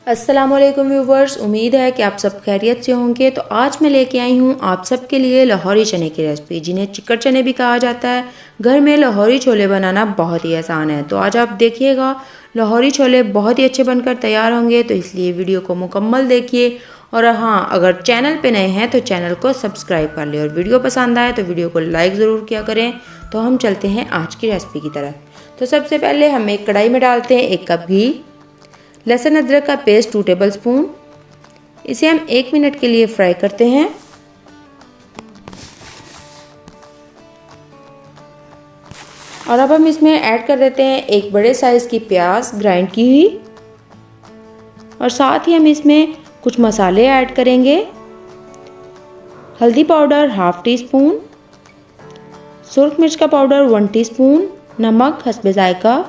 अस्सलामुअलैकुम व्यूवर्स, उम्मीद है कि आप सब खैरियत से होंगे। तो आज मैं लेके आई हूँ आप सबके लिए लाहौरी चने की रेसिपी, जिन्हें चिकन चने भी कहा जाता है। घर में लाहौरी छोले बनाना बहुत ही आसान है। तो आज आप देखिएगा लाहौरी छोले बहुत ही अच्छे बनकर तैयार होंगे, तो इसलिए वीडियो को मुकम्मल देखिए। और हाँ, अगर चैनल पे नए हैं तो चैनल को सब्सक्राइब कर ले और वीडियो पसंद आए तो वीडियो को लाइक ज़रूर किया करें। तो हम चलते हैं आज की रेसिपी की तरफ। तो सबसे पहले हम एक कढ़ाई में डालते हैं 1 कप घी, लहसुन अदरक का पेस्ट 2 टेबलस्पून। इसे हम 1 मिनट के लिए फ्राई करते हैं। और अब हम इसमें ऐड कर देते हैं 1 बड़े साइज़ की प्याज ग्राइंड की हुई, और साथ ही हम इसमें कुछ मसाले ऐड करेंगे। हल्दी पाउडर 1/2 टीस्पून, सुरख मिर्च का पाउडर 1 टीस्पून, नमक हस्बे जायका,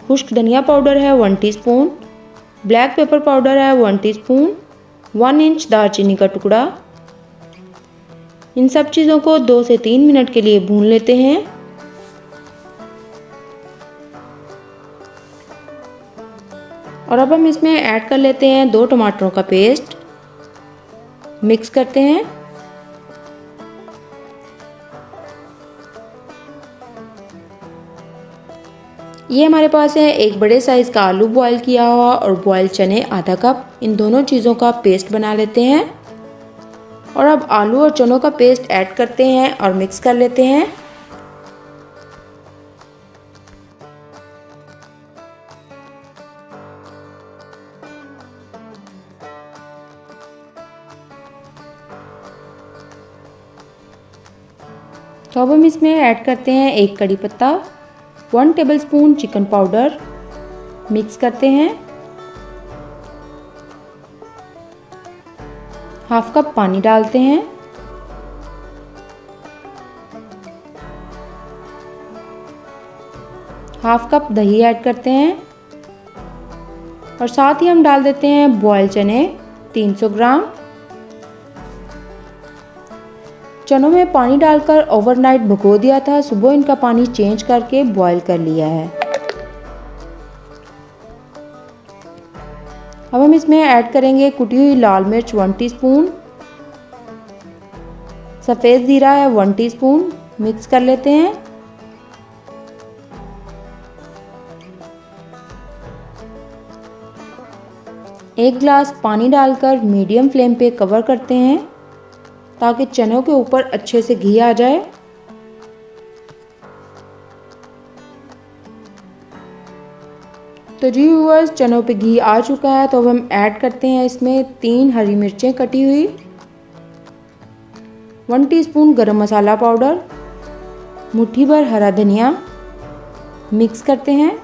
खुश्क धनिया पाउडर है 1 टीस्पून, ब्लैक पेपर पाउडर है 1 टीस्पून, 1 इंच दालचीनी का टुकड़ा। इन सब चीज़ों को 2 से 3 मिनट के लिए भून लेते हैं। और अब हम इसमें ऐड कर लेते हैं 2 टमाटरों का पेस्ट, मिक्स करते हैं। ये हमारे पास है 1 बड़े साइज़ का आलू बॉईल किया हुआ और बॉयल चने आधा कप। इन दोनों चीज़ों का पेस्ट बना लेते हैं। और अब आलू और चनों का पेस्ट ऐड करते हैं और मिक्स कर लेते हैं। तो अब हम इसमें ऐड करते हैं 1 कड़ी पत्ता, 1 टेबलस्पून चिकन पाउडर, मिक्स करते हैं। 1/2 कप पानी डालते हैं। हाफ कप दही ऐड करते हैं। और साथ ही हम डाल देते हैं बॉयल चने 300 ग्राम। चनों में पानी डालकर ओवरनाइट भिगो दिया था, सुबह इनका पानी चेंज करके बॉईल कर लिया है। अब हम इसमें ऐड करेंगे कुटी हुई लाल मिर्च 1 टीस्पून, सफ़ेद ज़ीरा है 1 टीस्पून, मिक्स कर लेते हैं। एक गिलास पानी डालकर मीडियम फ्लेम पे कवर करते हैं ताकि चनों के ऊपर अच्छे से घी आ जाए। तो जी व्यूअर्स, चनों पे घी आ चुका है। तो अब हम ऐड करते हैं इसमें 3 हरी मिर्चें कटी हुई, 1 टीस्पून गरम मसाला पाउडर, मुट्ठी भर हरा धनिया, मिक्स करते हैं।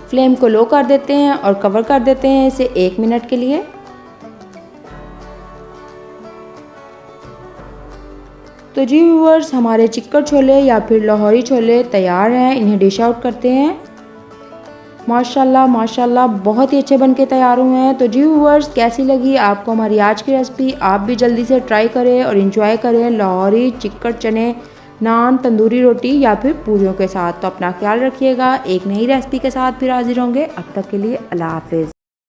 फ्लेम को लो कर देते हैं और कवर कर देते हैं इसे 1 मिनट के लिए। तो जी व्यूअर्स, हमारे चिकन छोले या फिर लाहौरी छोले तैयार हैं। इन्हें डिश आउट करते हैं। माशाल्लाह माशाल्लाह बहुत ही अच्छे बनके तैयार हुए हैं। तो जी व्यूअर्स, कैसी लगी आपको हमारी आज की रेसिपी? आप भी जल्दी से ट्राई करें और एंजॉय करें लाहौरी चिकन चने नान, तंदूरी रोटी या फिर पूरियों के साथ। तो अपना ख्याल रखिएगा। एक नई रेसिपी के साथ फिर हाजिर होंगे। अब तक के लिए अल्लाह हाफिज़।